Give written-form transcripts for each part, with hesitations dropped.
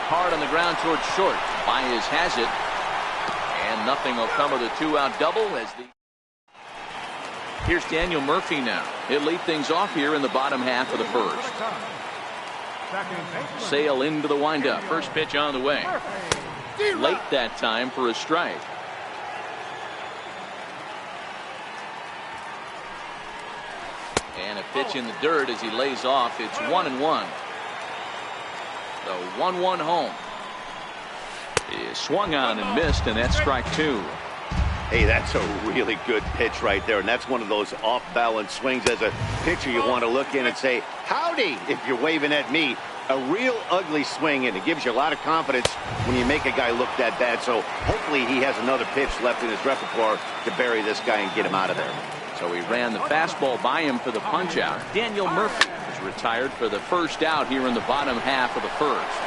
hard on the ground towards short. Baez has it. And nothing will come of the 2-out double as the... Here's Daniel Murphy now. He'll lead things off here in the bottom half of the first. Sale into the windup. First pitch on the way. Late that time for a strike. And a pitch in the dirt as he lays off. It's 1-1. The 1-1 home. Is swung on and missed, and that's strike 2. Hey, that's a really good pitch right there, and that's one of those off-balance swings. As a pitcher, you want to look in and say, howdy, if you're waving at me. A real ugly swing, and it gives you a lot of confidence when you make a guy look that bad. So hopefully he has another pitch left in his repertoire to bury this guy and get him out of there. So he ran the fastball by him for the punch-out. Daniel Murphy is retired for the first out here in the bottom half of the first.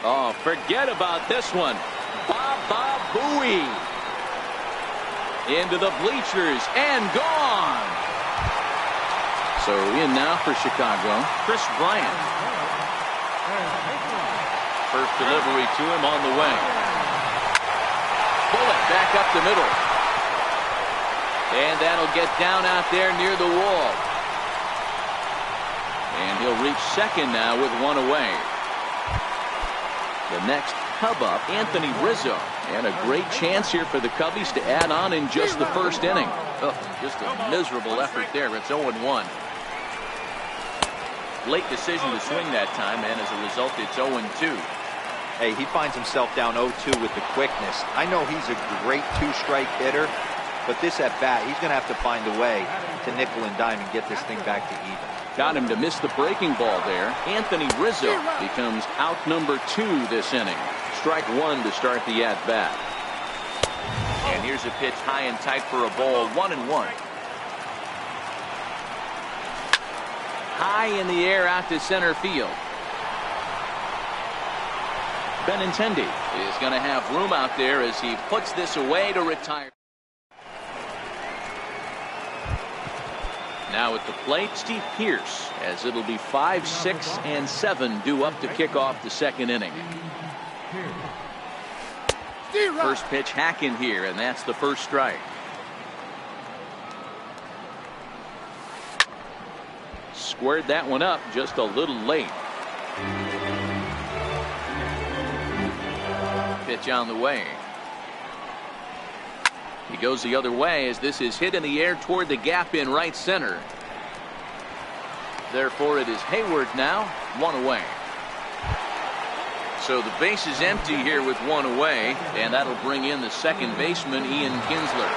Oh, forget about this one. Baba Booey. Into the bleachers and gone. So in now for Chicago, Chris Bryant. First delivery to him on the way. Bullet back up the middle. And that'll get down out there near the wall. And he'll reach second now with one away. The next Cub up, Anthony Rizzo. And a great chance here for the Cubbies to add on in just the first inning. Oh, just a miserable effort there. It's 0-1. Late decision to swing that time, and as a result, it's 0-2. Hey, he finds himself down 0-2 with the quickness. I know he's a great two-strike hitter, but this at bat, he's going to have to find a way to nickel and dime and get this thing back to even. Got him to miss the breaking ball there. Anthony Rizzo becomes out number 2 this inning. Strike 1 to start the at-bat. And here's a pitch high and tight for a ball, 1-1. High in the air out to center field. Benintendi is going to have room out there as he puts this away to retire. Now at the plate, Steve Pearce, as it'll be 5, 6, and 7 due up to kick off the second inning. First pitch hacking here, and that's the first strike. Squared that one up just a little late. Pitch on the way. He goes the other way as this is hit in the air toward the gap in right center. Therefore, it is Hayward now, one away. So the base is empty here with one away, and that'll bring in the second baseman, Ian Kinsler.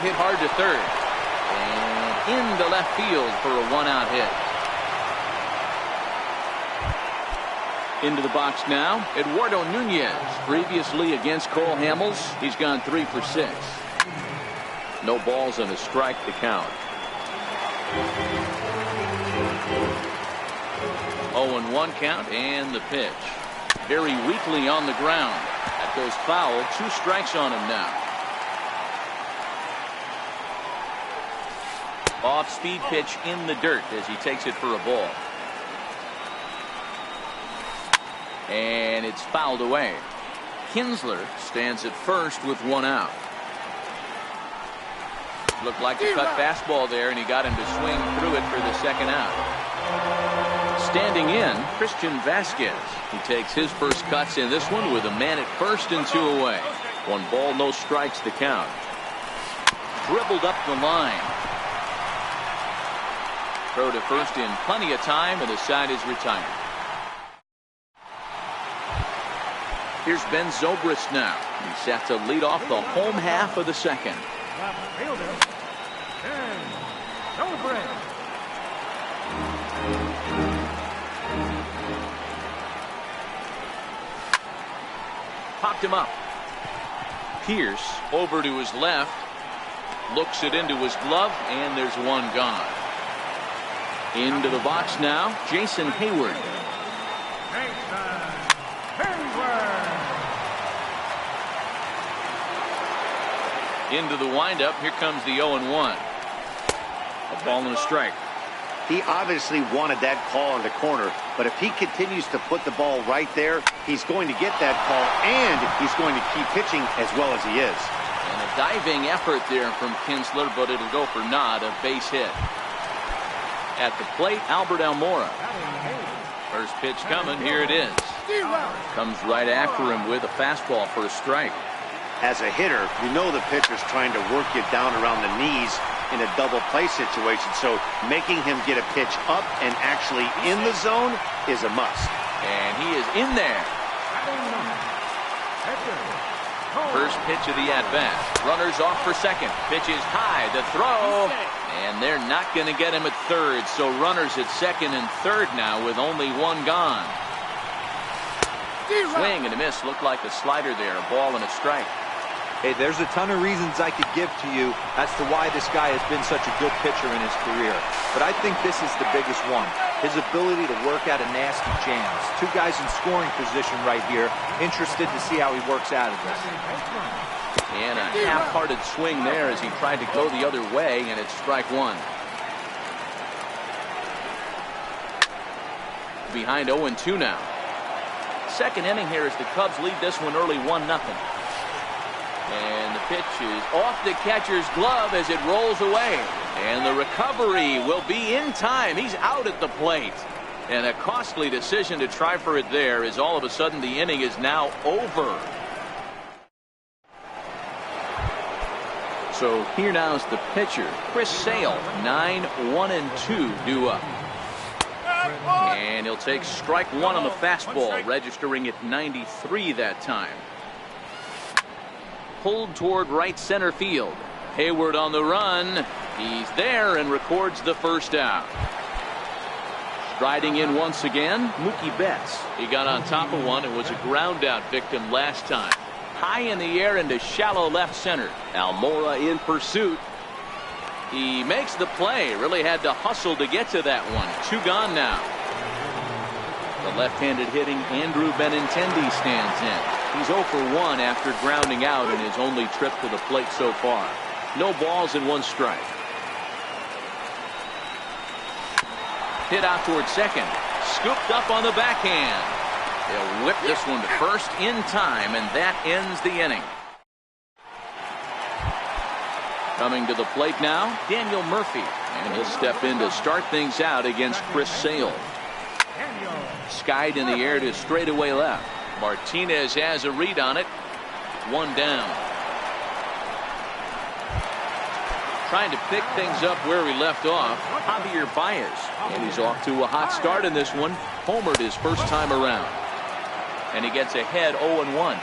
Hit hard to third. And into left field for a one-out hit. Into the box now, Eduardo Nunez. Previously against Cole Hamels, he's gone 3 for 6. No balls and a strike to count. 0-1 count and the pitch. Very weakly on the ground. That goes foul. 2 strikes on him now. Off-speed pitch in the dirt as he takes it for a ball. And it's fouled away. Kinsler stands at first with 1 out. Looked like a cut fastball there, and he got him to swing through it for the second out. Standing in, Christian Vasquez. He takes his first cuts in this one with a man at first and 2 away. 1 ball, no strikes to count. Dribbled up the line. Throw to first in plenty of time, and the side is retired. Here's Ben Zobrist now. He's set to lead off the home half of the second. Popped him up. Pierce over to his left. Looks it into his glove, and there's 1 gone. Into the box now, Jason Hayward. Into the windup. Here comes the 0-1. A ball and a strike. He obviously wanted that call in the corner, but if he continues to put the ball right there, he's going to get that call, and he's going to keep pitching as well as he is. And a diving effort there from Kinsler, but it'll go for not a base hit. At the plate, Albert Almora. First pitch coming. Here it is. Comes right after him with a fastball for a strike. As a hitter, you know the pitcher's trying to work you down around the knees in a double play situation, so making him get a pitch up and actually in the zone is a must. And he is in there. First pitch of the at-bat. Runners off for second. Pitch is high. The throw. And they're not going to get him at third, so runners at second and third now with only one gone. Swing and a miss. Looked like a slider there. A ball and a strike. Hey, there's a ton of reasons I could give to you as to why this guy has been such a good pitcher in his career. But I think this is the biggest one. His ability to work out of nasty jams. Two guys in scoring position right here. Interested to see how he works out of this. And a half-hearted swing there as he tried to go the other way, and it's strike one. Behind 0-2 now. Second inning here as the Cubs lead this one early 1-0. And the pitch is off the catcher's glove as it rolls away. And the recovery will be in time. He's out at the plate. And a costly decision to try for it there as all of a sudden the inning is now over. So here now is the pitcher, Chris Sale, 9-1-2 due up. And he'll take strike one on the fastball, registering at 93 that time. Pulled toward right center field. Hayward on the run. He's there and records the first out. Striding in once again, Mookie Betts. He got on top of one and was a ground out victim last time. High in the air into shallow left center. Almora in pursuit. He makes the play. Really had to hustle to get to that one. Two gone now. The left-handed hitting Andrew Benintendi stands in. He's 0 for 1 after grounding out in his only trip to the plate so far. No balls and one strike. Hit out towards second. Scooped up on the backhand. They'll whip this one to first in time, and that ends the inning. Coming to the plate now, Daniel Murphy. And he'll step in to start things out against Chris Sale. Skied in the air to straightaway left. Martinez has a read on it. One down. Trying to pick things up where we left off, Javier Baez. And he's off to a hot start in this one. Homered his first time around. And he gets ahead 0-1.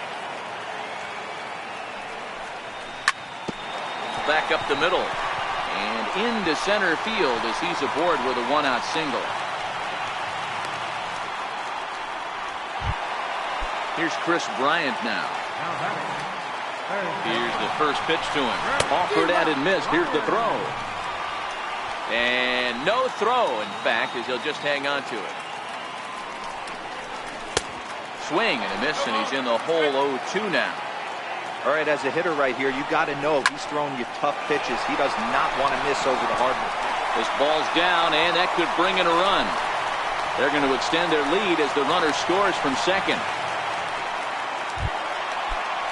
Back up the middle. And into center field as he's aboard with a one-out single. Here's Chris Bryant now. Here's the first pitch to him. Offered at and missed. Here's the throw. And no throw, in fact, as he'll just hang on to it. Swing and a miss, and he's in the hole 0-2 now. All right, as a hitter right here, you got to know if he's throwing you tough pitches, he does not want to miss over the hard one. This ball's down, and that could bring in a run. They're going to extend their lead as the runner scores from second.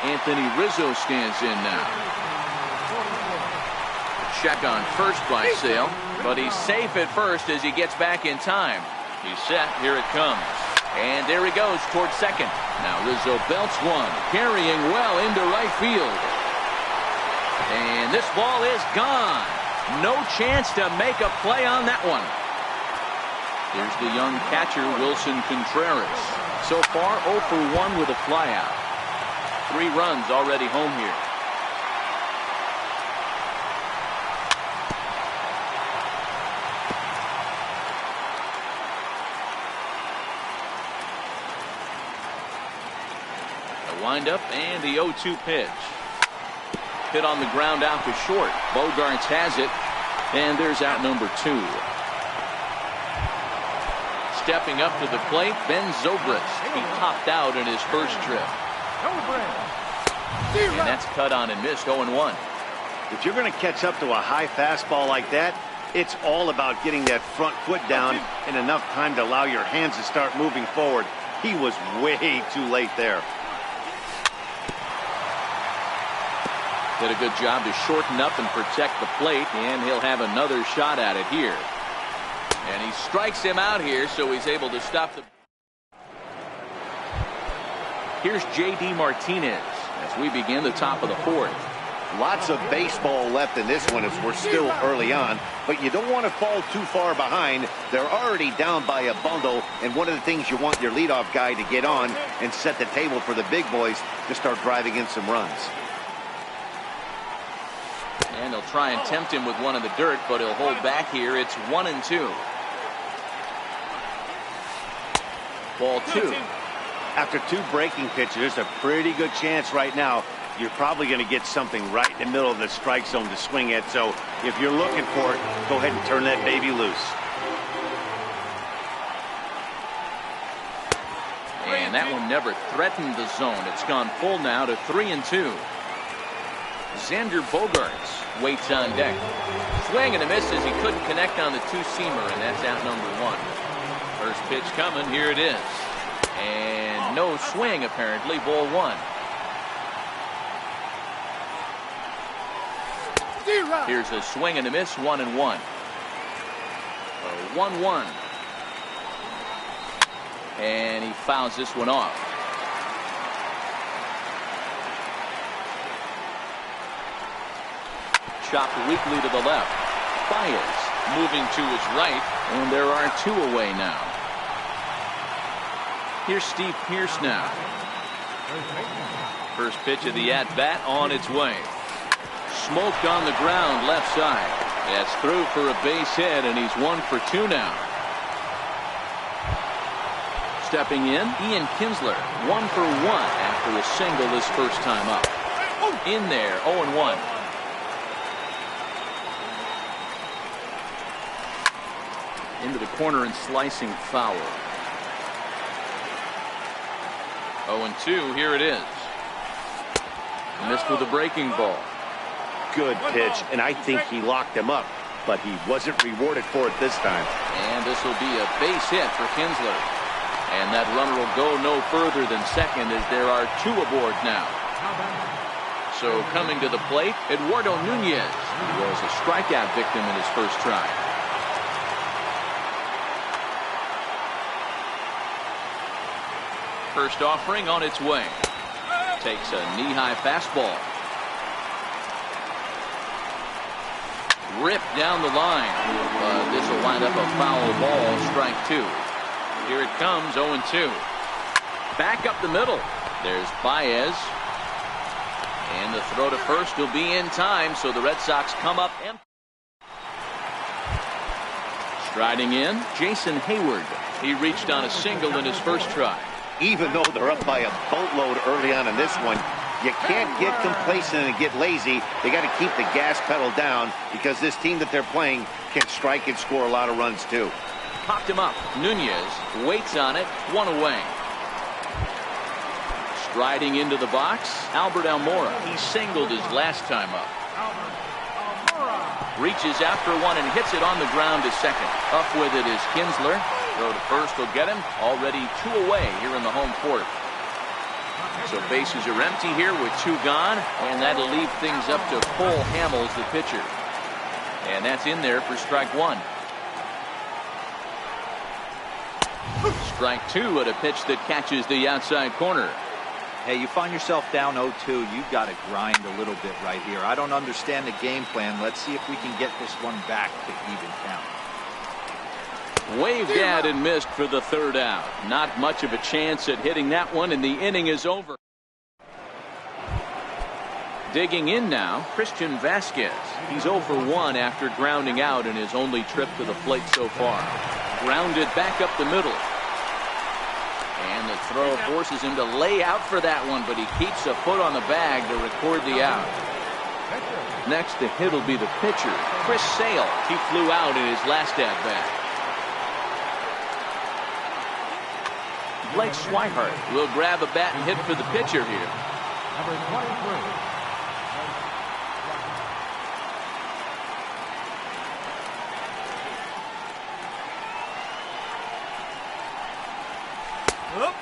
Anthony Rizzo stands in now. Check on first by Sale, but he's safe at first as he gets back in time. He's set. Here it comes. And there he goes towards second. Now Rizzo belts one, carrying well into right field. And this ball is gone. No chance to make a play on that one. Here's the young catcher, Wilson Contreras. So far, 0 for 1 with a flyout. 3 runs already home here. The windup and the 0-2 pitch. Hit on the ground out to short. Bogarts has it, and there's out number 2. Stepping up to the plate, Ben Zobrist. He popped out in his first trip. And that's cut on and missed 0-1. If you're going to catch up to a high fastball like that, it's all about getting that front foot down in enough time to allow your hands to start moving forward. He was way too late there. Did a good job to shorten up and protect the plate, and he'll have another shot at it here. And he strikes him out here, so he's able to stop the... Here's J.D. Martinez as we begin the top of the fourth. Lots of baseball left in this one as we're still early on, but you don't want to fall too far behind. They're already down by a bundle, and one of the things you want your leadoff guy to get on and set the table for the big boys to start driving in some runs. And they'll try and tempt him with one in the dirt, but he'll hold back here. It's 1-2. Ball 2. After 2 breaking pitches, there's a pretty good chance right now you're probably going to get something right in the middle of the strike zone to swing at. So if you're looking for it, go ahead and turn that baby loose. And that one never threatened the zone. It's gone full now to 3-2. Xander Bogaerts waits on deck. Swing and a miss as he couldn't connect on the two-seamer, and that's out number 1. First pitch coming. Here it is. And no swing, apparently. Ball 1. Here's a swing and a miss. 1-1. 1-1. And he fouls this one off. Chopped weakly to the left. Baez moving to his right, and there are 2 away now. Here's Steve Pearce now. First pitch of the at-bat on its way. Smoked on the ground left side. That's through for a base hit, and he's 1 for 2 now. Stepping in, Ian Kinsler, 1 for 1 after a single his first time up. In there, 0-1. Into the corner and slicing foul. 0-2, here it is. Missed with a breaking ball. Good pitch, and I think he locked him up, but he wasn't rewarded for it this time. And this will be a base hit for Kinsler. And that runner will go no further than second as there are 2 aboard now. So coming to the plate, Eduardo Nunez, who was a strikeout victim in his first try. First offering on its way. Takes a knee-high fastball. Ripped down the line. This will wind up a foul ball. Strike 2. Here it comes. 0-2. Back up the middle. There's Baez. And the throw to first will be in time, so the Red Sox come up empty. Striding in, Jason Hayward. He reached on a single in his first try. Even though they're up by a boatload early on in this one, you can't get complacent and get lazy. They got to keep the gas pedal down because this team that they're playing can strike and score a lot of runs too. Popped him up. Nunez waits on it. 1 away. Striding into the box, Albert Almora. He singled his last time up. Reaches after one and hits it on the ground to second. Up with it is Kinsler. Throw to first will get him. Already 2 away here in the home fourth. So bases are empty here with 2 gone, and that'll leave things up to Cole Hamels, the pitcher. And that's in there for strike 1. Strike 2 at a pitch that catches the outside corner. Hey, you find yourself down 0-2, you've got to grind a little bit right here. I don't understand the game plan. Let's see if we can get this one back to even count. Waved at and missed for the 3rd out. Not much of a chance at hitting that one, and the inning is over. Digging in now, Christian Vasquez. He's 0 for 1 after grounding out in his only trip to the plate so far. Grounded back up the middle. And the throw forces him to lay out for that one, but he keeps a foot on the bag to record the out. Next to hit will be the pitcher, Chris Sale. He flew out in his last at-bat. Blake Swihart will grab a bat and hit for the pitcher here.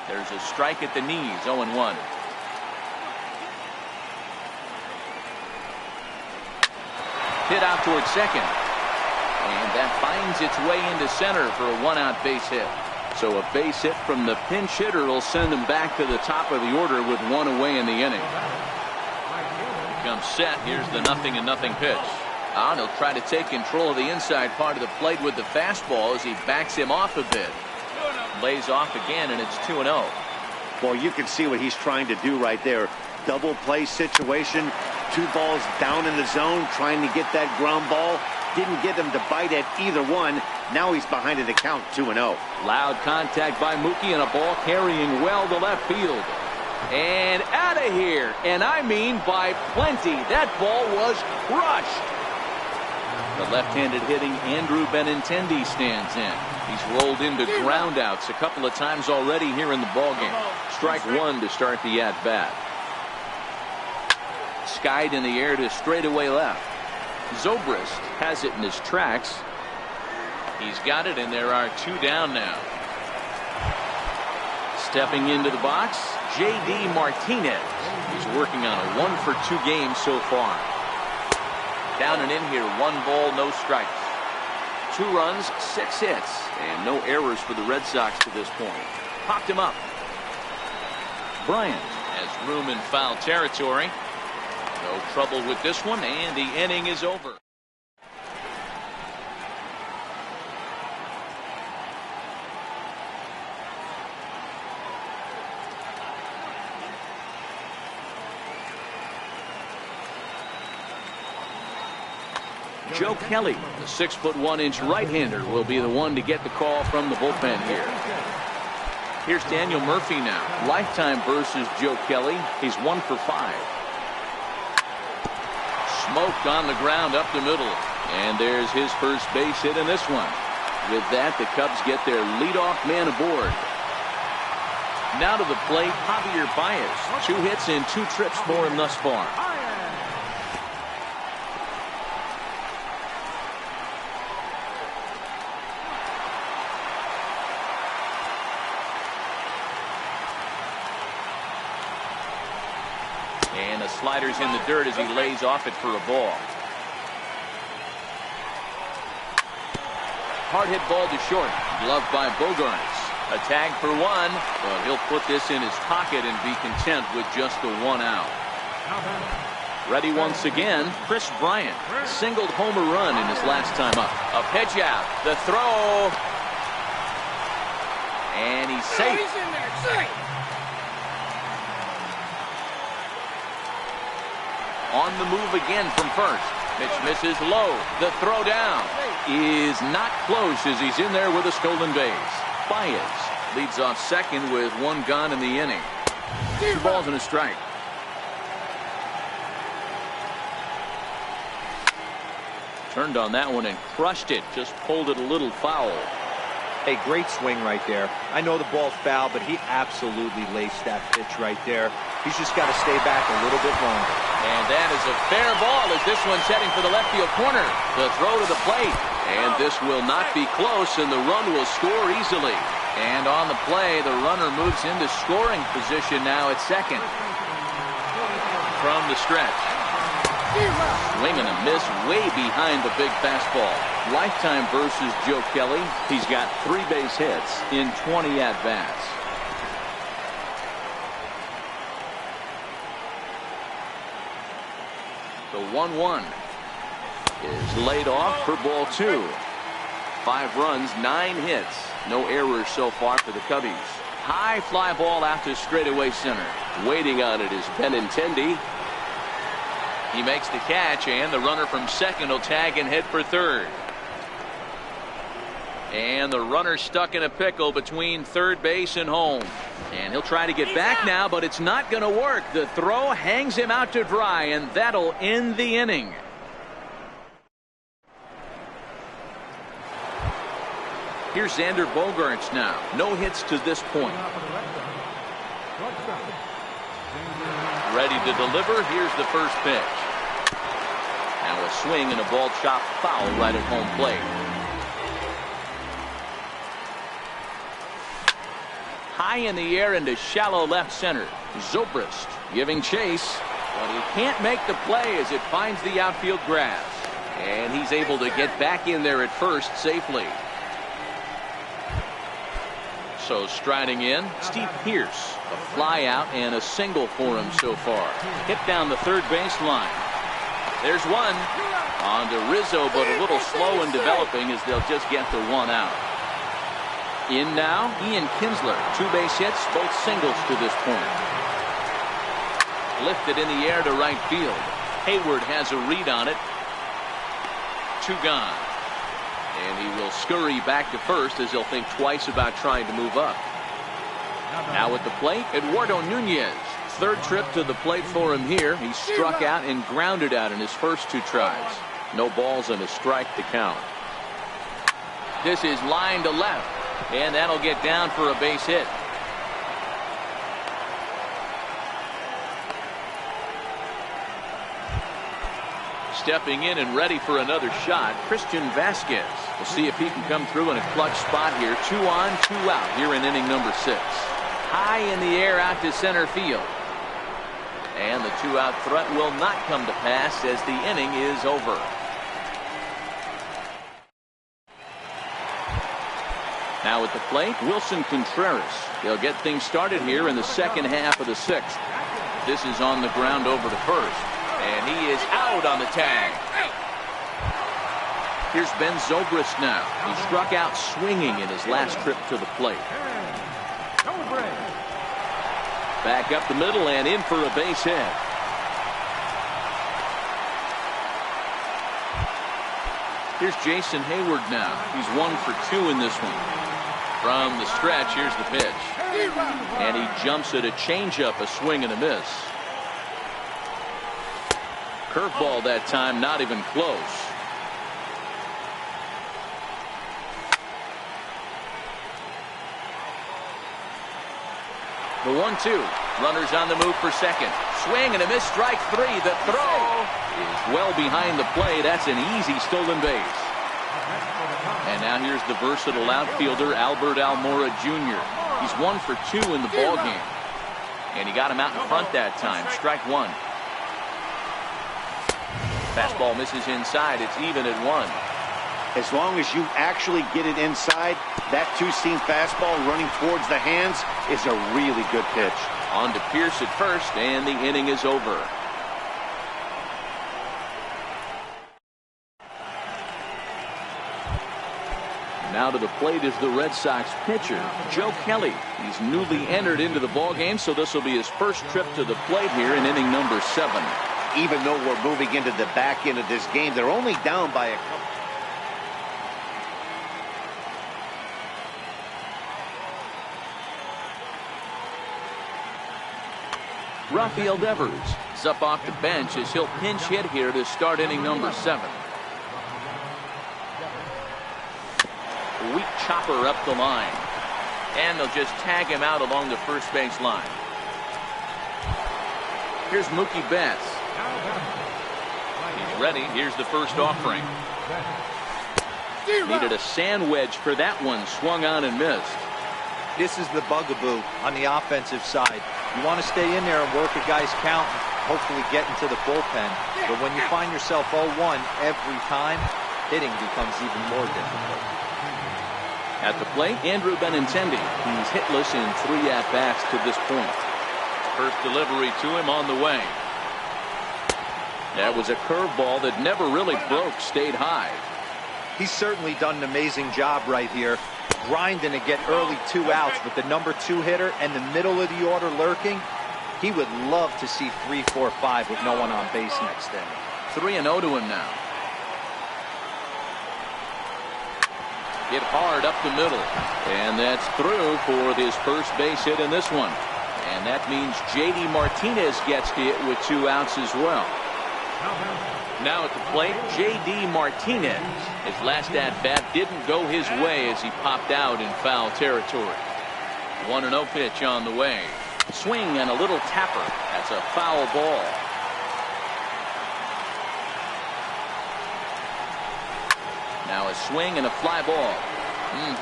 There's a strike at the knees, 0-1. Hit out towards second. And that finds its way into center for a 1-out base hit. So a base hit from the pinch hitter will send him back to the top of the order with 1 away in the inning. Comes set. Here's the 0-0 pitch. And he'll try to take control of the inside part of the plate with the fastball as he backs him off a bit. Lays off again, and it's 2-0. Well, you can see what he's trying to do right there. Double play situation. 2 balls down in the zone, trying to get that ground ball. Didn't get him to bite at either one. Now he's behind in the count, 2-0. Loud contact by Mookie and a ball carrying well to left field. And out of here. And I mean by plenty. That ball was crushed. The left-handed hitting Andrew Benintendi stands in. He's rolled into groundouts a couple of times already here in the ballgame. Strike 1 to start the at-bat. Skied in the air to straightaway left. Zobrist has it in his tracks. He's got it, and there are 2 down now. Stepping into the box, J.D. Martinez. He's working on a 1-for-2 game so far. Down and in here, 1 ball, no strikes. 2 runs, 6 hits, and no errors for the Red Sox to this point. Popped him up. Bryant has room in foul territory. No trouble with this one, and the inning is over. Joe Kelly, the 6'1" right-hander, will be the one to get the call from the bullpen here. Here's Daniel Murphy now. Lifetime versus Joe Kelly. He's 1 for 5. Smoked on the ground up the middle. And there's his first base hit in this one. With that, the Cubs get their leadoff man aboard. Now to the plate, Javier Baez. 2 hits and 2 trips for him thus far. And the slider's in the dirt as he lays off it for a ball. Hard hit ball to short. Gloved by Bogaerts. A tag for 1, but he'll put this in his pocket and be content with just the 1 out. Ready once again, Chris Bryant. Singled homer run in his last time up. A pitch out. The throw. And he's safe. On the move again from first. Pitch misses low. The throw down is not close as he's in there with a stolen base. Baez leads off second with 1 gone in the inning. 2 balls and a strike. Turned on that one and crushed it. Just pulled it a little foul. Hey, great swing right there. I know the ball's foul, but he absolutely laced that pitch right there. He's just got to stay back a little bit longer. And that is a fair ball as this one's heading for the left field corner. The throw to the plate. And this will not be close, and the run will score easily. And on the play, the runner moves into scoring position now at second. From the stretch. Swing and a miss way behind the big fastball. Lifetime versus Joe Kelly. He's got 3 base hits in 20 at-bats. The 1-1 is laid off for ball 2. 5 runs, 9 hits. No errors so far for the Cubbies. High fly ball out to straightaway center. Waiting on it is Benintendi. He makes the catch, and the runner from second will tag and head for third. And the runner stuck in a pickle between third base and home. And he'll try to get back now, but it's not going to work. The throw hangs him out to dry, and that'll end the inning. Here's Xander Bogaerts now. No hits to this point. Ready to deliver. Here's the first pitch. Now a swing and a ball chopped foul right at home plate. High high in the air into shallow left center. Zobrist giving chase, but he can't make the play as it finds the outfield grass. And he's able to get back in there at first safely. So striding in, Steve Pierce. A fly out and a single for him so far. Hit down the third baseline. There's one. On to Rizzo, but a little slow in developing as they'll just get the one out. In now, Ian Kinsler. 2 base hits, both singles to this point. Lifted in the air to right field. Hayward has a read on it. 2 gone. And he will scurry back to first as he'll think twice about trying to move up. Now at the plate, Eduardo Nunez. 3rd trip to the plate for him here. He struck out and grounded out in his first 2 tries. No balls and a strike to count. This is line to left, and that'll get down for a base hit. Stepping in and ready for another shot, Christian Vasquez. We'll see if he can come through in a clutch spot here. 2 on, 2 out here in inning number 6. High in the air out to center field. And the 2-out threat will not come to pass as the inning is over. Now at the plate, Wilson Contreras. They'll get things started here in the second half of the 6th. This is on the ground over to first. And he is out on the tag. Here's Ben Zobrist now. He struck out swinging in his last trip to the plate. Back up the middle and in for a base hit. Here's Jason Hayward now. He's 1 for 2 in this one. From the stretch, here's the pitch. And he jumps at a changeup, a swing and a miss. Curveball that time, not even close. The 1-2. Runners on the move for second. Swing and a miss, strike 3. The throw is well behind the play. That's an easy stolen base. And now here's the versatile outfielder, Albert Almora Jr. He's 1 for 2 in the ball game. And he got him out in front that time. Strike 1. Fastball misses inside. It's even at 1. As long as you actually get it inside, that 2-seam fastball running towards the hands is a really good pitch. On to Pierce at first, and the inning is over. Now to the plate is the Red Sox pitcher, Joe Kelly. He's newly entered into the ballgame, so this will be his first trip to the plate here in inning number 7. Even though we're moving into the back end of this game, they're only down by a couple. Rafael Devers is up off the bench as he'll pinch hit here to start inning number 7. A weak chopper up the line. And they'll just tag him out along the first base line. Here's Mookie Betts. He's ready. Here's the first offering. Needed a sand wedge for that one. Swung on and missed. This is the bugaboo on the offensive side. You want to stay in there and work a guy's count and hopefully get into the bullpen. But when you find yourself 0-1 every time, hitting becomes even more difficult. At the plate, Andrew Benintendi. He's hitless in 3 at-bats to this point. First delivery to him on the way. That was a curveball that never really broke, stayed high. He's certainly done an amazing job right here, grinding to get early 2 outs with the number 2 hitter and the middle of the order lurking. He would love to see 3, 4, 5 with no one on base next inning. 3-0 to him now. Hit hard up the middle, and that's through for his first base hit in this one. And that means J.D. Martinez gets hit with 2 outs as well. Now at the plate, J.D. Martinez. His last at-bat didn't go his way as he popped out in foul territory. 1-0 pitch on the way. Swing and a little tapper. That's a foul ball. Now a swing and a fly ball.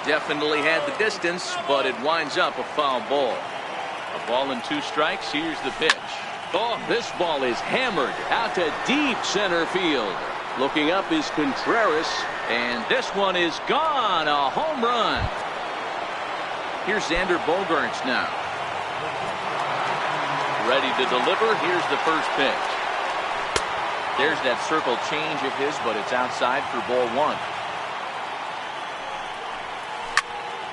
Definitely had the distance, but it winds up a foul ball. A ball and 2 strikes. Here's the pitch. Oh, this ball is hammered out to deep center field. Looking up is Contreras, and this one is gone. A home run. Here's Xander Bogaerts now. Ready to deliver. Here's the first pitch. There's that circle change of his, but it's outside for ball 1.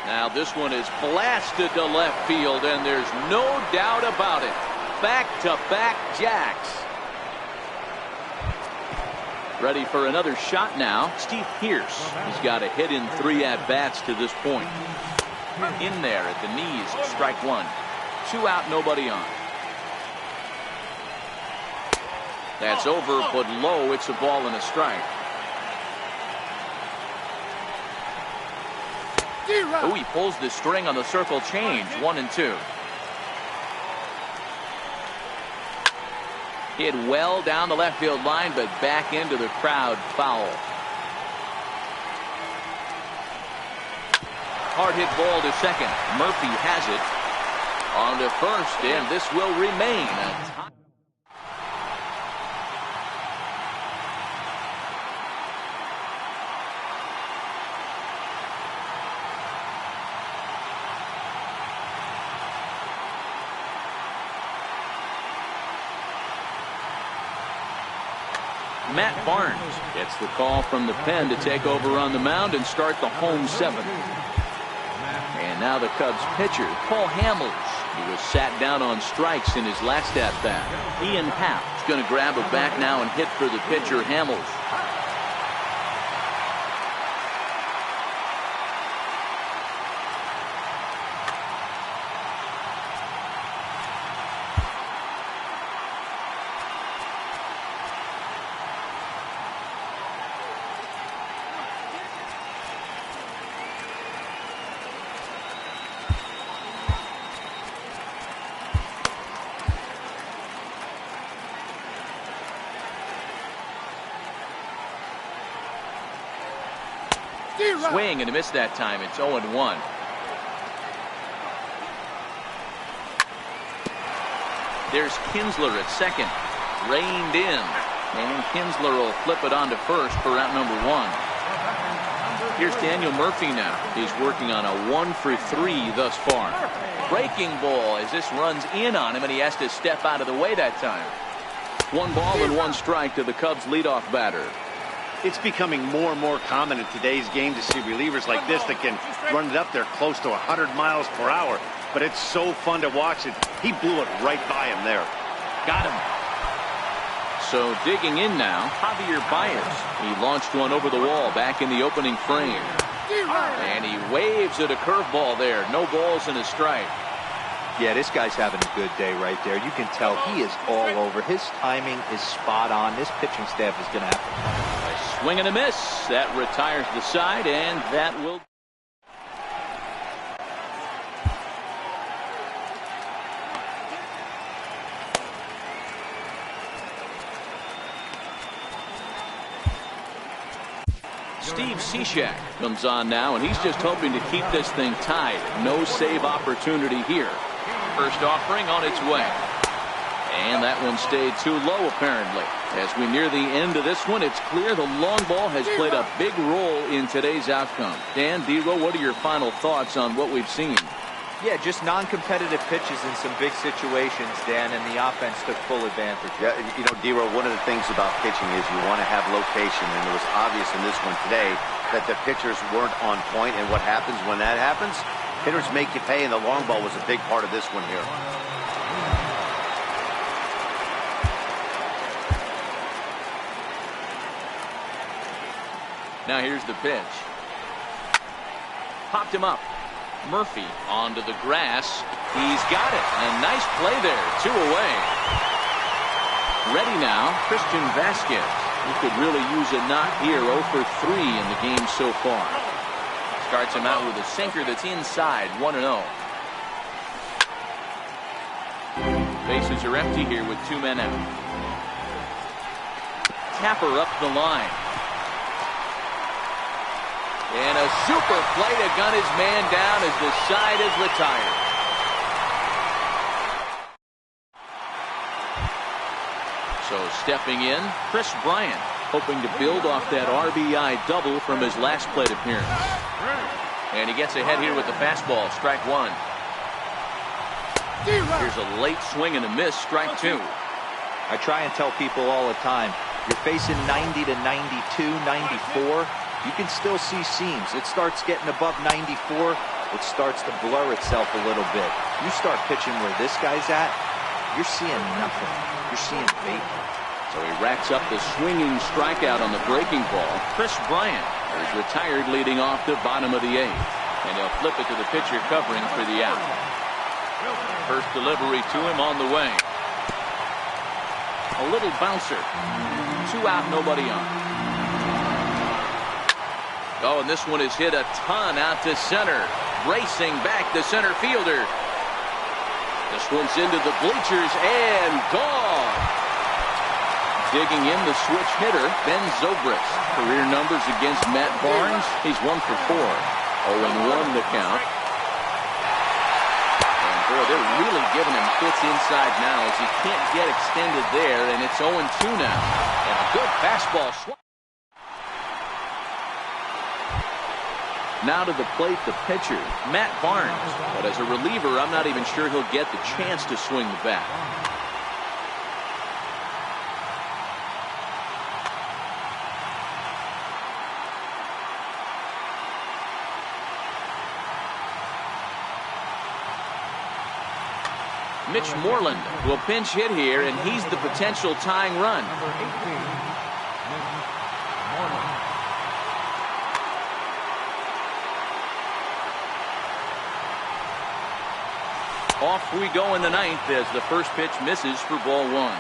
Now this one is blasted to left field, and there's no doubt about it. Back-to-back jacks. Ready for another shot now. Steve Pearce. He's got a hit in 3 at-bats to this point. In there at the knees, strike 1. 2 out, nobody on. That's over, but low. It's a ball and a strike. Oh, he pulls the string on the circle change. 1 and 2. Hit well down the left field line, but back into the crowd. Foul. Hard hit ball to second. Murphy has it. On to first, and this will remain a tie. Matt Barnes gets the call from the pen to take over on the mound and start the home 7th. And now the Cubs pitcher, Paul Hamels. He was sat down on strikes in his last at-bat. Ian Happ is going to grab a back now and hit for the pitcher, Hamels. Swing and a miss that time. It's 0-1. There's Kinsler at second. Reined in. And Kinsler will flip it on to first for out number 1. Here's Daniel Murphy now. He's working on a 1 for 3 thus far. Breaking ball as this runs in on him, and he has to step out of the way that time. 1 ball and 1 strike to the Cubs leadoff batter. It's becoming more and more common in today's game to see relievers like this that can run it up there close to 100 miles per hour. But it's so fun to watch it. He blew it right by him there. Got him. So digging in now, Javier Baez. He launched one over the wall back in the opening frame. And he waves at a curveball there. No balls and a strike. Yeah, this guy's having a good day right there. You can tell he is all over. His timing is spot on. This pitching staff is going to have to... A swing and a miss. That retires the side, and that will... Steve Cishek comes on now, and he's just hoping to keep this thing tied. No save opportunity here. First offering on its way. And that one stayed too low, apparently. As we near the end of this one, it's clear the long ball has played a big role in today's outcome. Dan, Dero, what are your final thoughts on what we've seen? Yeah, just non-competitive pitches in some big situations, Dan, and the offense took full advantage. Yeah, you know, Dero, one of the things about pitching is you want to have location, and it was obvious in this one today that the pitchers weren't on point, and what happens when that happens? Hitters make you pay, and the long ball was a big part of this one here. Now here's the pitch. Popped him up. Murphy onto the grass. He's got it. And nice play there. 2 away. Ready now, Christian Vasquez. He could really use a knock here. 0 for 3 in the game so far. Starts him out with a sinker that's inside. 1-0. Bases are empty here with 2 men out. Tapper up the line. And a super play to gun his man down as the side is retired. So stepping in, Chris Bryant, hoping to build off that RBI double from his last plate appearance. And he gets ahead here with the fastball, strike one. Here's a late swing and a miss, strike two. I try and tell people all the time, you're facing 90 to 92, 94. You can still see seams. It starts getting above 94. It starts to blur itself a little bit. You start pitching where this guy's at, you're seeing nothing. You're seeing vapor. So he racks up the swinging strikeout on the breaking ball. Chris Bryant is retired leading off the bottom of the eighth. And he'll flip it to the pitcher covering for the out. First delivery to him on the way. A little bouncer. 2 out, nobody on. Oh, and this one is hit a ton out to center. Racing back the center fielder. This one's into the bleachers and gone. Digging in the switch hitter, Ben Zobrist. Career numbers against Matt Barnes. He's 1 for 4. 0-1 the count. And boy, they're really giving him fits inside now as he can't get extended there, and it's 0-2 now. And a good fastball swing. Now to the plate, the pitcher, Matt Barnes. But as a reliever, I'm not even sure he'll get the chance to swing the bat. Mitch Moreland will pinch hit here, and he's the potential tying run. Off we go in the ninth as the first pitch misses for ball one.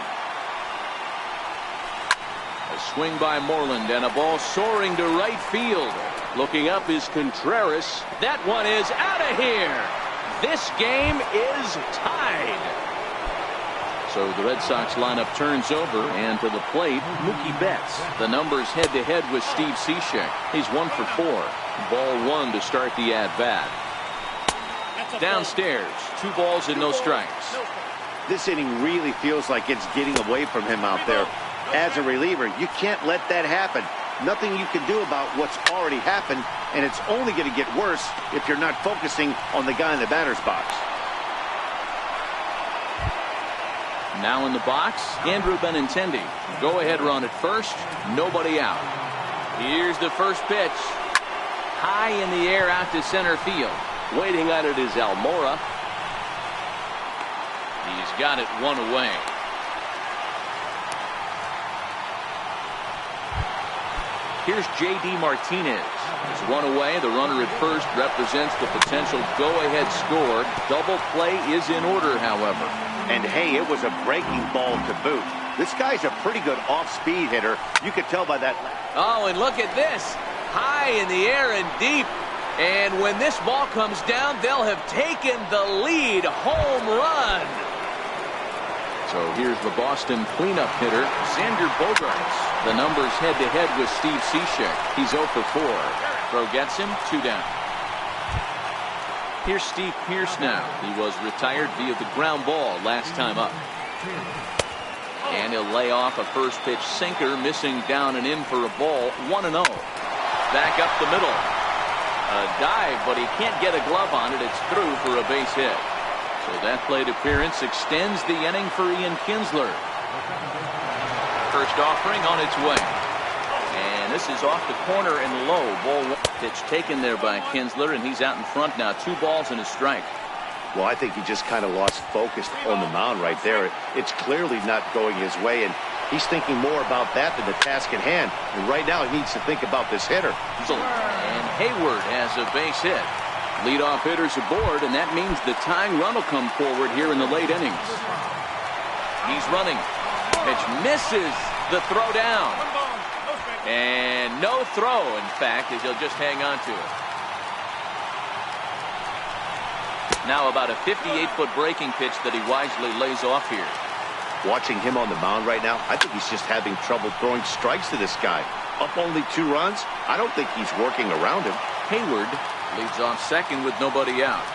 A swing by Moreland and a ball soaring to right field. Looking up is Contreras. That one is out of here. This game is tied. So the Red Sox lineup turns over, and to the plate, Mookie Betts. The numbers head-to-head with Steve Cishek. He's 1 for 4. Ball one to start the at-bat. Downstairs, 2 balls and no strikes. This inning really feels like it's getting away from him out there. As a reliever, you can't let that happen. Nothing you can do about what's already happened, and it's only going to get worse if you're not focusing on the guy in the batter's box. Now in the box, Andrew Benintendi. Go-ahead run at first, nobody out. Here's the first pitch. High in the air out to center field. Waiting on it is Almora. He's got it 1 away. Here's J.D. Martinez. It's 1 away. The runner at first represents the potential go-ahead score. Double play is in order, however. And hey, it was a breaking ball to boot. This guy's a pretty good off-speed hitter. You could tell by that. Oh, and look at this. High in the air and deep. And when this ball comes down, they'll have taken the lead. Home run. So here's the Boston cleanup hitter, Xander Bogaerts. The numbers head-to-head with Steve Cishek. He's 0 for 4. Throw gets him, 2 down. Here's Steve Pearce now. He was retired via the ground ball last time up. And he'll lay off a first pitch sinker, missing down and in for a ball, 1-0. Back up the middle. A dive, but he can't get a glove on it. It's through for a base hit. So that plate appearance extends the inning for Ian Kinsler. First offering on its way. And this is off the corner and low. Ball one. Pitch taken there by Kinsler, and he's out in front now. 2 balls and a strike. Well, I think he just kind of lost focus on the mound right there. It's clearly not going his way, and he's thinking more about that than the task at hand. And right now he needs to think about this hitter. And Hayward has a base hit. Leadoff hitters aboard, and that means the tying run will come forward here in the late innings. He's running. Pitch misses the throw down. And no throw, in fact, as he'll just hang on to it. Now about a 58-foot breaking pitch that he wisely lays off here. Watching him on the mound right now, I think he's just having trouble throwing strikes to this guy. Up only 2 runs? I don't think he's working around him. Hayward leads off second with nobody out.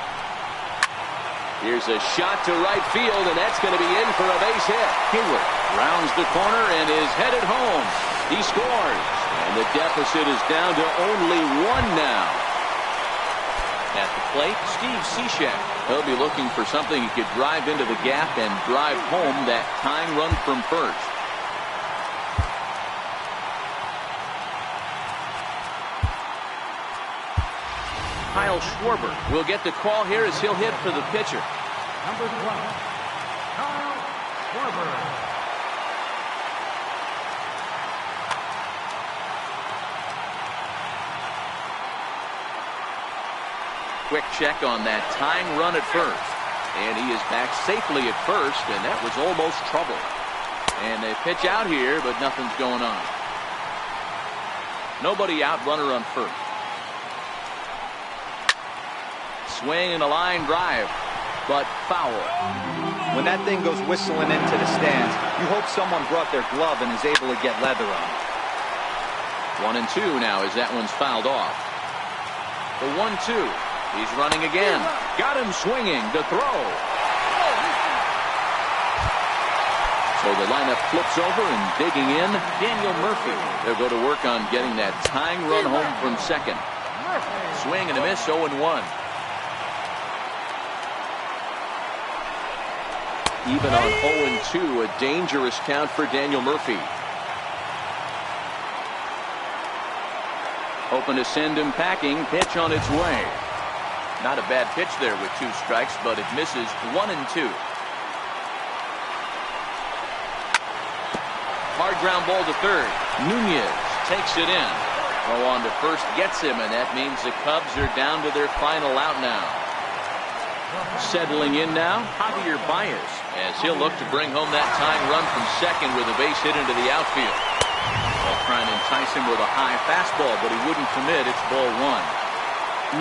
Here's a shot to right field, and that's going to be in for a base hit. Hayward rounds the corner and is headed home. He scores, and the deficit is down to only 1 now. At the plate, Steve Cishek. He'll be looking for something he could drive into the gap and drive home that tying run from first. Kyle Schwarber will get the call here as he'll hit for the pitcher. Number 12, Kyle Schwarber. Quick check on that tying run at first. And he is back safely at first, and that was almost trouble. And they pitch out here, but nothing's going on. Nobody out, runner on first. Swing and a line drive, but foul. When that thing goes whistling into the stands, you hope someone brought their glove and is able to get leather on it. 1-2 now as that one's fouled off. The 1-2. He's running again. Got him swinging. The throw. So the lineup flips over and digging in. Daniel Murphy. They'll go to work on getting that tying run home from second. Swing and a miss. 0-1. Even on 0-2, a dangerous count for Daniel Murphy. Hoping to send him packing. Pitch on its way. Not a bad pitch there with 2 strikes, but it misses. 1-2. Hard ground ball to third. Nunez takes it in. Throw on to first gets him, and that means the Cubs are down to their final out now. Settling in now, Javier Baez, as he'll look to bring home that tying run from second with a base hit into the outfield. They'll try and entice him with a high fastball, but he wouldn't commit. It's ball 1.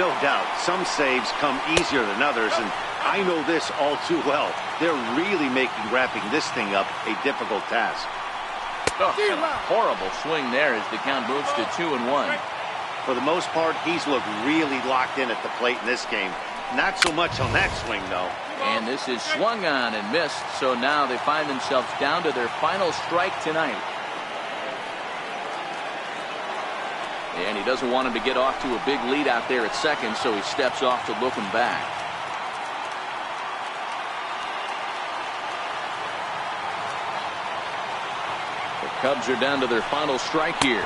No doubt, some saves come easier than others, and I know this all too well. They're really making wrapping this thing up a difficult task. Oh, horrible swing there as the count moves to 2-1. For the most part, he's looked really locked in at the plate in this game. Not so much on that swing, though. And this is swung on and missed, so now they find themselves down to their final strike tonight. And he doesn't want him to get off to a big lead out there at second, so he steps off to look him back. The Cubs are down to their final strike here.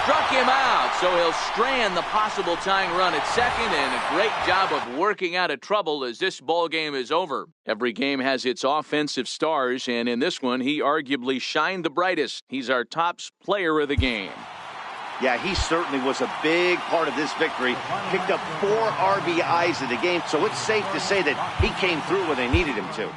Struck him out, so he'll strand the possible tying run at second, and a great job of working out of trouble as this ball game is over. Every game has its offensive stars, and in this one, he arguably shined the brightest. He's our top player of the game. Yeah, he certainly was a big part of this victory. Picked up 4 RBIs in the game, so it's safe to say that he came through when they needed him to.